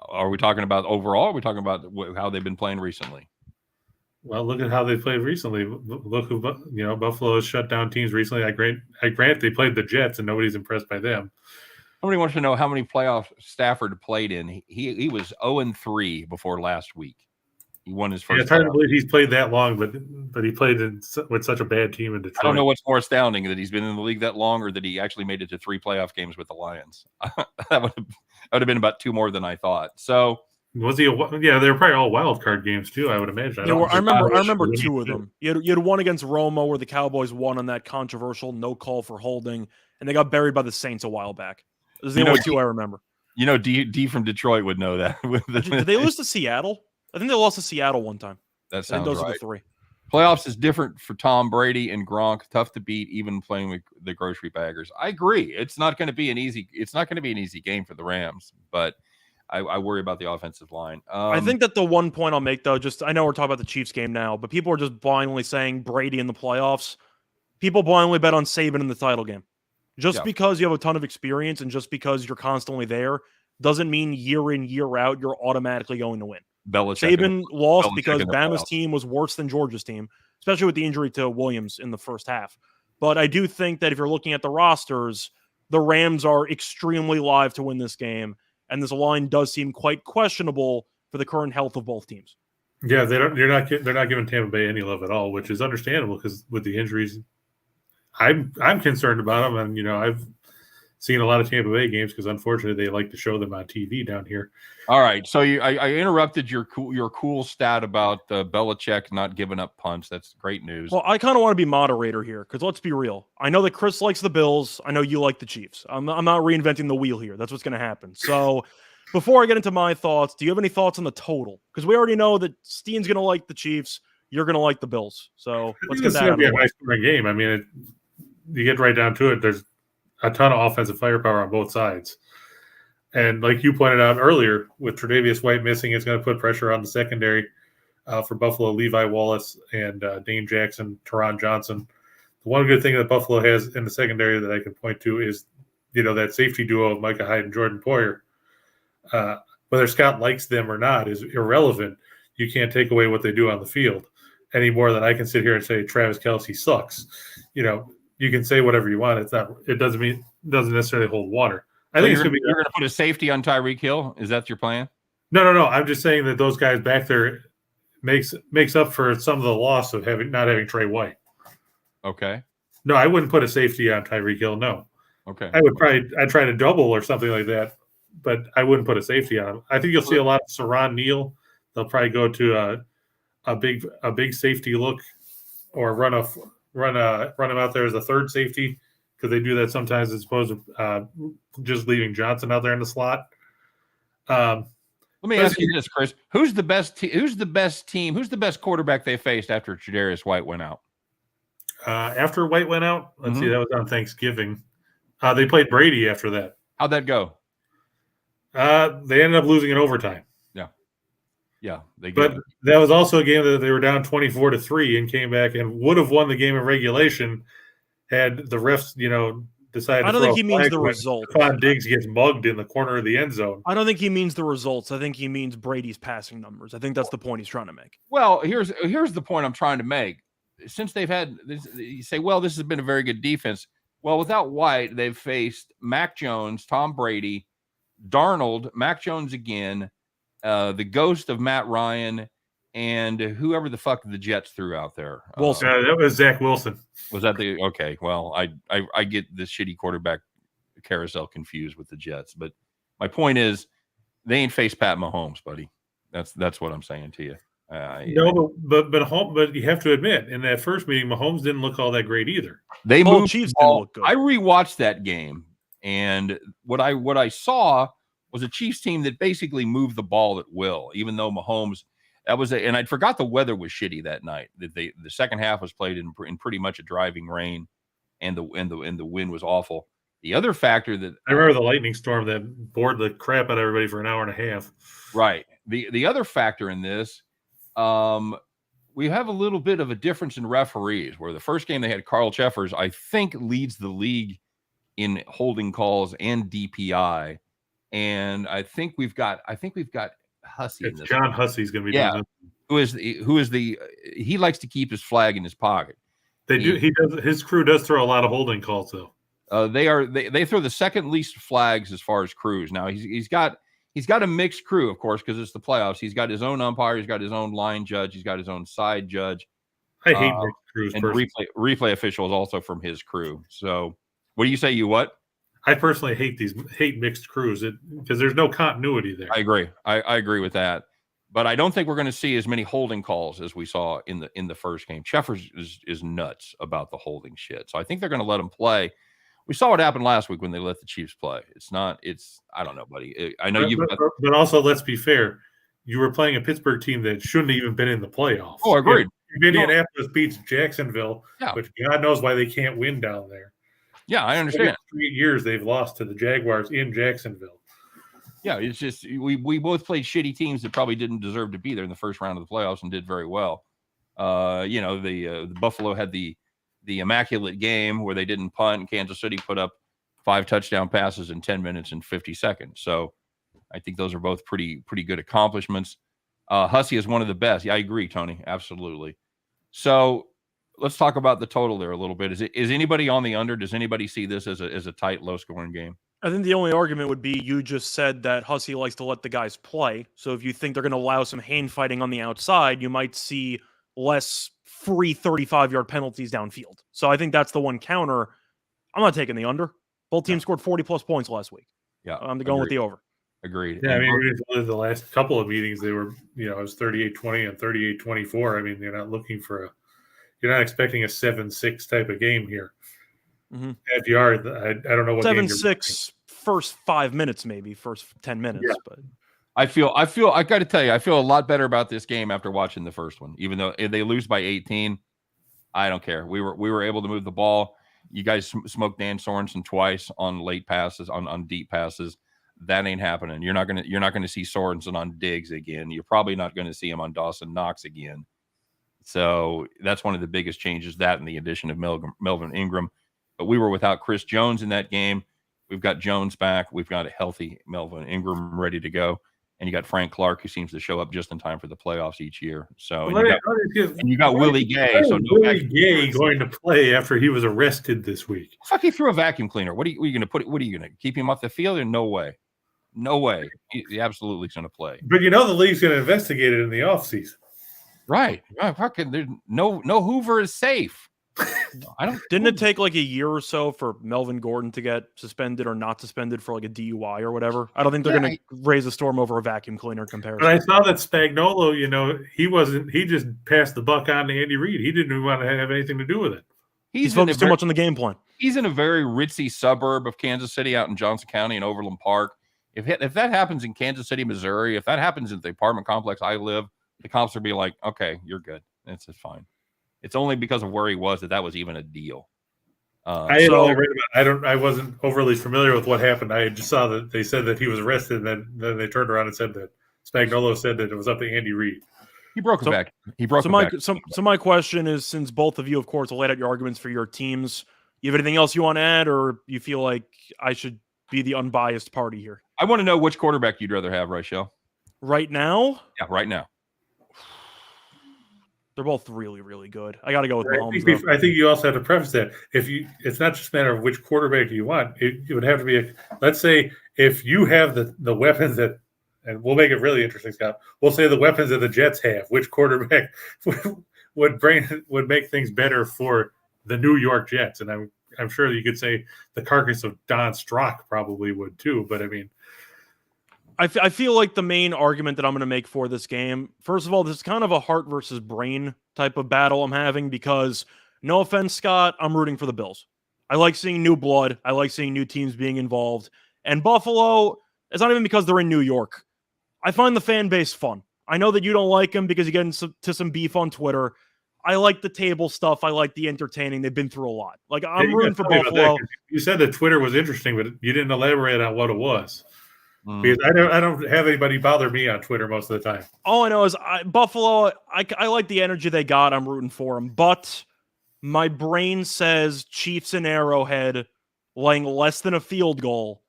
Are we talking about overall? Or are we talking about how they've been playing recently? Well, look at how they played recently. Look who Buffalo has shut down teams recently. I grant they played the Jets, and nobody's impressed by them. Somebody wants to know how many playoffs Stafford played in. He was 0-3 before last week. He won his first. Yeah, it's hard to believe he's played that long, but he played with such a bad team in Detroit. I don't know what's more astounding, that he's been in the league that long, or that he actually made it to 3 playoff games with the Lions. that would have been about 2 more than I thought. So. Was he? Yeah, they were probably all wild card games too. I would imagine. I remember 2 of them. You had one against Roma where the Cowboys won on that controversial no call for holding, and they got buried by the Saints a while back. Those are the only 2 I remember. You know, D from Detroit would know that. Did they lose to Seattle? I think they lost to Seattle one time. That sounds those right. are the 3. Playoffs is different for Tom Brady and Gronk. Tough to beat, even playing with the grocery baggers. I agree. It's not going to be an easy game for the Rams, but I worry about the offensive line. I think that the one point I'll make, though, I know we're talking about the Chiefs game now, but people are just blindly saying Brady in the playoffs. People blindly bet on Saban in the title game. Just because you have a ton of experience and just because you're constantly there doesn't mean year in, year out, you're automatically going to win. Saban lost because Bama's team was worse than Georgia's team, especially with the injury to Williams in the first half. But I do think that if you're looking at the rosters, the Rams are extremely live to win this game. And this line does seem quite questionable for the current health of both teams. Yeah, they're not giving Tampa Bay any love at all, which is understandable because with the injuries, I'm concerned about them, and I've seen a lot of Tampa Bay games because unfortunately they like to show them on TV down here. All right, so I interrupted your cool stat about Belichick not giving up punts. That's great news. Well, I kind of want to be moderator here because let's be real. I know that Chris likes the Bills. I know you like the Chiefs. I'm not reinventing the wheel here. That's what's going to happen. So before I get into my thoughts, do you have any thoughts on the total? Because we already know that Steen's going to like the Chiefs. You're going to like the Bills. So let's get that out of the way. It's going to be a high-scoring game. I mean, you get right down to it. There's a ton of offensive firepower on both sides. And like you pointed out earlier, with Tre'Davious White missing, it's going to put pressure on the secondary for Buffalo, Levi Wallace and Dane Jackson, Teron Johnson. The one good thing that Buffalo has in the secondary that I can point to is, that safety duo of Micah Hyde and Jordan Poyer. Whether Scott likes them or not is irrelevant. You can't take away what they do on the field any more than I can sit here and say Travis Kelce sucks. You can say whatever you want. It doesn't necessarily hold water. I think it's going to be. You're going to put a safety on Tyreek Hill. Is that your plan? No. I'm just saying that those guys back there makes up for some of the loss of not having Trey White. Okay. No, I wouldn't put a safety on Tyreek Hill. No. Okay. I'd try to double or something like that, but I wouldn't put a safety on him. I think you'll see a lot of Saron Neal. They'll probably go to a big safety look, or run him out there as a third safety, because they do that sometimes as opposed to just leaving Johnson out there in the slot. Let me ask you this, Chris: Who's the best team? Who's the best quarterback they faced after Tre'Davious White went out? After White went out, let's see, that was on Thanksgiving. They played Brady after that. How'd that go? They ended up losing in overtime. Yeah, but that was also a game that they were down 24-3 and came back and would have won the game in regulation had the refs, decided. I don't think he means the result. Stephon Diggs gets mugged in the corner of the end zone. I don't think he means the results. I think he means Brady's passing numbers. I think that's the point he's trying to make. Well, here's the point I'm trying to make. Since they've had this, you say, well, this has been a very good defense. Well, without White, they've faced Mac Jones, Tom Brady, Darnold, Mac Jones again, the ghost of Matt Ryan, and whoever the fuck the Jets threw out there. Wilson. That was Zach Wilson. Was that the okay? Well, I get the shitty quarterback carousel confused with the Jets, but my point is they ain't faced Pat Mahomes, buddy. That's what I'm saying to you. But you have to admit, in that first meeting, Mahomes didn't look all that great either. They moved Chiefs the ball. didn't look good. I rewatched that game, and what I saw was a Chiefs team that basically moved the ball at will, even though Mahomes. And I forgot the weather was shitty that night. That the second half was played in pretty much a driving rain, and the wind was awful. The other factor that I remember the lightning storm that bored the crap out of everybody for an hour and a half. Right. The other factor in this, we have a little bit of a difference in referees. Where the first game they had Carl Cheffers, I think, leads the league in holding calls and DPI, and I think we've got Hussey. It's John Hussey's going to be doing this. He likes to keep his flag in his pocket. His crew does throw a lot of holding calls though. They throw the second least flags as far as crews. Now he's got a mixed crew, of course, because it's the playoffs. He's got his own umpire, he's got his own line judge, he's got his own side judge. I hate mixed crews. And replay official is also from his crew. So what do you say? You what? I personally hate mixed crews because there's no continuity there. I agree. I agree with that. But I don't think we're going to see as many holding calls as we saw in the first game. Cheffers is nuts about the holding shit. So I think they're going to let him play. We saw what happened last week when they let the Chiefs play. I don't know, buddy. I know but also, let's be fair. You were playing a Pittsburgh team that shouldn't have even been in the playoffs. Oh, agreed. If Indianapolis beats Jacksonville, which God knows why they can't win down there. Yeah, I understand. 3 years they've lost to the Jaguars in Jacksonville. Yeah, it's just we both played shitty teams that probably didn't deserve to be there in the first round of the playoffs and did very well. The Buffalo had the immaculate game where they didn't punt, and Kansas City put up 5 touchdown passes in 10 minutes and 50 seconds. So I think those are both pretty good accomplishments. Hussey is one of the best. Yeah, I agree, Tony. Absolutely. So let's talk about the total there a little bit. Is anybody on the under? Does anybody see this as a tight, low-scoring game? I think the only argument would be you just said that Hussey likes to let the guys play. So if you think they're going to allow some hand fighting on the outside, you might see less free 35-yard penalties downfield. So I think that's the one counter. I'm not taking the under. Both teams scored 40-plus points last week. Yeah, I'm going with the over. Agreed. Yeah, I mean, the last couple of meetings, they were, it was 38-20 and 38-24. I mean, you're not expecting a 7-6 type of game here. Mm-hmm. If you are, I don't know what 7-6 first 5 minutes, maybe first 10 minutes. Yeah. But I got to tell you, I feel a lot better about this game after watching the first one. Even though they lose by 18, I don't care. We were able to move the ball. You guys smoked Dan Sorensen twice on late passes, on deep passes. That ain't happening. You're not gonna see Sorensen on Diggs again. You're probably not going to see him on Dawson Knox again. So that's one of the biggest changes. That and the addition of Melvin Ingram. But we were without Chris Jones in that game. We've got Jones back. We've got a healthy Melvin Ingram ready to go. And you got Frank Clark, who seems to show up just in time for the playoffs each year. So you got Willie Gay. So Willie Gay going to play after he was arrested this week. Fuck, he threw a vacuum cleaner. What are you going to put? What are you going to keep him off the field? Or no way. No way. He absolutely is going to play. But the league's going to investigate it in the offseason. Right. Fucking no Hoover is safe. Didn't it take like a year or so for Melvin Gordon to get suspended or not suspended for like a DUI or whatever? I don't think they're going to raise a storm over a vacuum cleaner comparison. But I saw that Spagnuolo, he just passed the buck on to Andy Reid. He didn't even want to have anything to do with it. He's focused too much on the game plan. He's in a very ritzy suburb of Kansas City out in Johnson County in Overland Park. If that happens in Kansas City, Missouri, if that happens in the apartment complex I live, the cops would be like, okay, you're good. It's fine. It's only because of where he was that was even a deal. I had only read about. I wasn't overly familiar with what happened. I just saw that they said that he was arrested, and then they turned around and said that Spagnuolo said that it was up to Andy Reid. He broke his back. He broke his back. So my question is, since both of you, of course, laid out your arguments for your teams, you have anything else you want to add, or you feel like I should be the unbiased party here? I want to know which quarterback you'd rather have, Rochelle. Right now? Yeah, right now. They're both really, really good. I got to go with Mahomes. I think you also have to preface that it's not just a matter of which quarterback you want. It would have to be let's say if you have the weapons that and we'll make it really interesting, Scott. We'll say the weapons that the Jets have. Which quarterback would make things better for the New York Jets? And I'm sure you could say the carcass of Don Strock probably would too. But I mean, I feel like the main argument that I'm going to make for this game, first of all, this is kind of a heart versus brain type of battle I'm having because, no offense, Scott, I'm rooting for the Bills. I like seeing new blood. I like seeing new teams being involved. And Buffalo, it's not even because they're in New York. I find the fan base fun. I know that you don't like them because you get into some beef on Twitter. I like the table stuff. I like the entertaining. They've been through a lot. Like, I'm rooting for Buffalo. You said that Twitter was interesting, but you didn't elaborate on what it was. Because I don't have anybody bother me on Twitter most of the time. All I know is Buffalo, I like the energy they got. I'm rooting for them. But my brain says Chiefs and Arrowhead laying less than a field goal.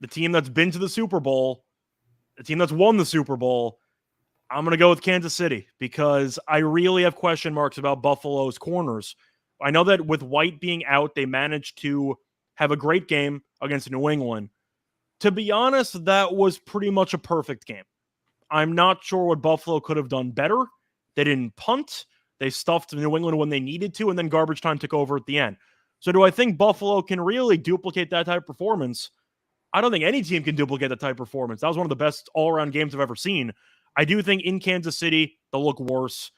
The team that's been to the Super Bowl, the team that's won the Super Bowl, I'm going to go with Kansas City because I really have question marks about Buffalo's corners. I know that with White being out, they managed to have a great game against New England. To be honest, that was pretty much a perfect game. I'm not sure what Buffalo could have done better. They didn't punt. They stuffed New England when they needed to, and then garbage time took over at the end. So do I think Buffalo can really duplicate that type of performance? I don't think any team can duplicate that type of performance. That was one of the best all-around games I've ever seen. I do think in Kansas City, they'll look worse.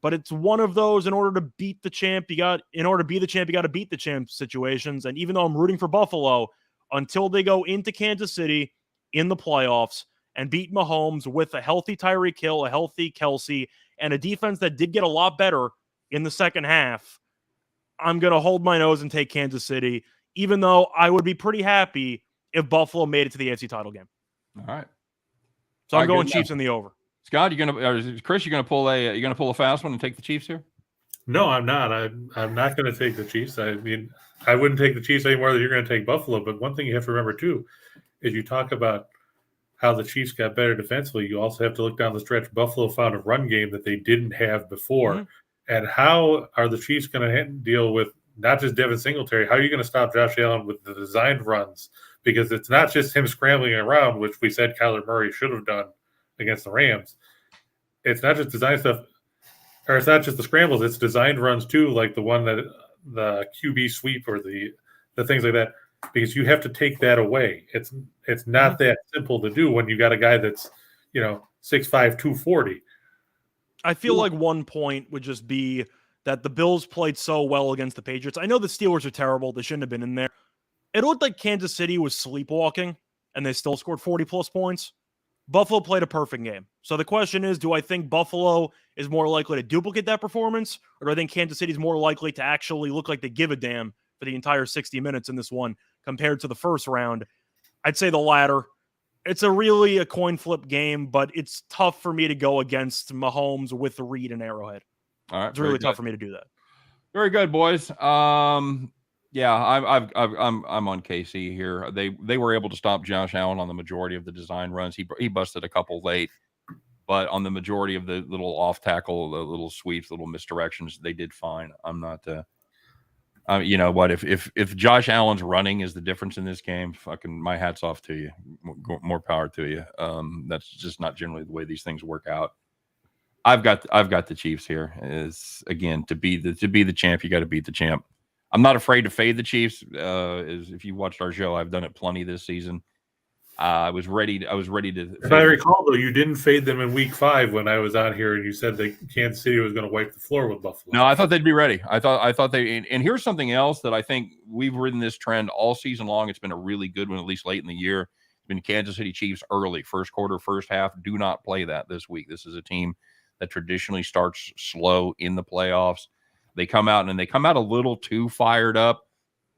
But it's one of those, in order to beat the champ, you got to beat the champ situations. And even though I'm rooting for Buffalo, until they go into Kansas City in the playoffs and beat Mahomes with a healthy Tyreek Hill, a healthy Kelsey, and a defense that did get a lot better in the second half, I'm going to hold my nose and take Kansas City, even though I would be pretty happy if Buffalo made it to the AFC title game. All right. So I'm going Chiefs in the over. Scott, Chris, you're gonna pull a fast one and take the Chiefs here? No, I'm not. I'm not going to take the Chiefs. I mean, I wouldn't take the Chiefs any more than you're going to take Buffalo. But one thing you have to remember too is you talk about how the Chiefs got better defensively. You also have to look down the stretch. Buffalo found a run game that they didn't have before. Mm-hmm. And how are the Chiefs going to deal with not just Devin Singletary? How are you going to stop Josh Allen with the designed runs? Because it's not just him scrambling around, which we said Kyler Murray should have done against the Rams. It's not just design stuff, or it's not just the scrambles. It's designed runs too, like the one that the QB sweep or the things like that. Because you have to take that away. It's not that simple to do when you got a guy that's 6'5", 240. I feel like one point would just be that the Bills played so well against the Patriots. I know the Steelers are terrible. They shouldn't have been in there. It looked like Kansas City was sleepwalking, and they still scored 40-plus points. Buffalo played a perfect game. So the question is, do I think Buffalo is more likely to duplicate that performance, or do I think Kansas City is more likely to actually look like they give a damn for the entire 60 minutes in this one compared to the first round? I'd say the latter. It's really a coin flip game, but it's tough for me to go against Mahomes with Reed and Arrowhead. All right, it's really tough for me to do that. Very good, boys. Yeah, I'm on KC here. They were able to stop Josh Allen on the majority of the design runs. He busted a couple late, but on the majority of the little off tackle, the little sweeps, little misdirections, they did fine. I'm not. You know what? If Josh Allen's running is the difference in this game, fucking my hat's off to you. More power to you. That's just not generally the way these things work out. I've got the Chiefs here. Is again to be the champ, you got to beat the champ. I'm not afraid to fade the Chiefs. If you watched our show, I've done it plenty this season. I was ready to. If I recall, though, you didn't fade them in Week 5 when I was on here, and you said that Kansas City was going to wipe the floor with Buffalo. No, I thought they'd be ready. I thought they. And here's something else that I think we've ridden this trend all season long. It's been a really good one, at least late in the year. It's been Kansas City Chiefs early, first quarter, first half. Do not play that this week. This is a team that traditionally starts slow in the playoffs. They come out a little too fired up.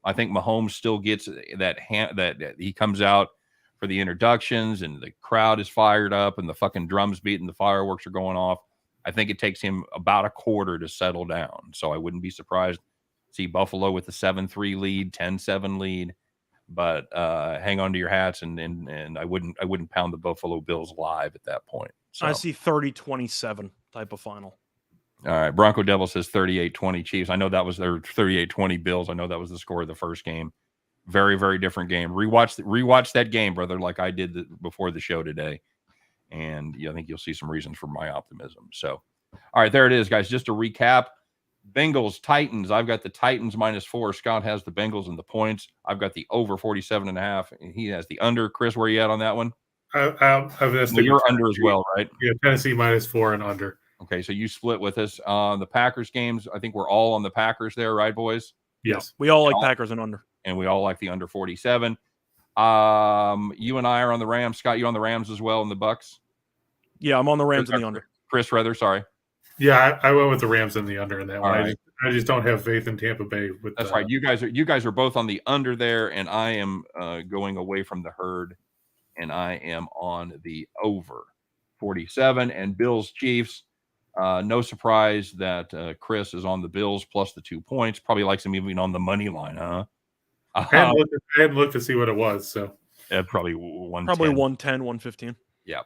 I think Mahomes still gets that he comes out for the introductions and the crowd is fired up and the fucking drums beating, the fireworks are going off. I think it takes him about a quarter to settle down. So I wouldn't be surprised to see Buffalo with a 7-3 lead, 10-7 lead. But hang on to your hats and I wouldn't pound the Buffalo Bills live at that point. So I see 30-27 type of final. All right. Bronco Devil says 38-20 Chiefs. I know that was their 38-20 Bills. I know that was the score of the first game. Very, very different game. Rewatch that game, brother, like I did before the show today. And I think you'll see some reasons for my optimism. So, all right, there it is, guys. Just to recap, Bengals, Titans. I've got the Titans -4. Scott has the Bengals and the points. I've got the over 47.5. And he has the under. Chris, where are you at on that one? You're under as well, right? Yeah, Tennessee -4 and under. Okay, so you split with us on the Packers games. I think we're all on the Packers there, right, boys? Yes. We all like Packers and under. And we all like the under 47. You and I are on the Rams. Scott, you on the Rams as well in the Bucks? Yeah, I'm on the Rams and the under. Chris, sorry. Yeah, I went with the Rams and the under in that one. Right. I just don't have faith in Tampa Bay. That's right. You guys are both on the under there, and I am going away from the herd, and I am on the over 47. And Bills Chiefs. No surprise that Chris is on the Bills plus the 2 points. Probably likes him even on the money line, huh? I hadn't looked to see what it was, so probably 110. Probably 110, 115. Yeah.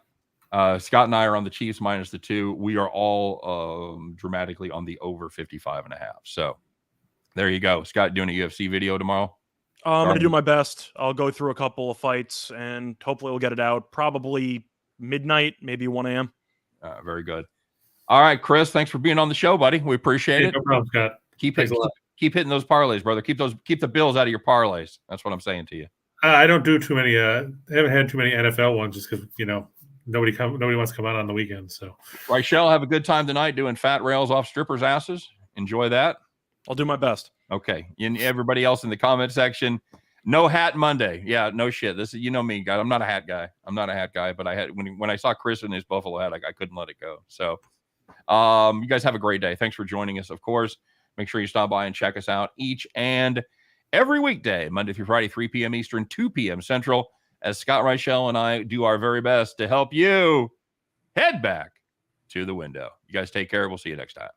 Scott and I are on the Chiefs minus the 2. We are all dramatically on the over 55.5. So there you go. Scott doing a UFC video tomorrow? I'm going to do my best. I'll go through a couple of fights and hopefully we'll get it out probably midnight, maybe 1 a.m. Very good. All right, Chris, thanks for being on the show, buddy. We appreciate it. No problem, Scott. Keep hitting those parlays, brother. Keep the Bills out of your parlays. That's what I'm saying to you. I don't do too many. I haven't had too many NFL ones just because nobody wants to come out on the weekend. So, Reichel, have a good time tonight doing fat rails off strippers' asses. Enjoy that. I'll do my best. Okay. And everybody else in the comment section, no hat Monday. Yeah, no shit. This is, me, guys. I'm not a hat guy. But I had when I saw Chris in his buffalo hat, I couldn't let it go. So, you guys have a great day. Thanks for joining us. Of course, make sure you stop by and check us out each and every weekday, Monday through Friday, 3 p.m. Eastern, 2 p.m. Central, as Scott Reichel and I do our very best to help you head back to the window. You guys take care. We'll see you next time.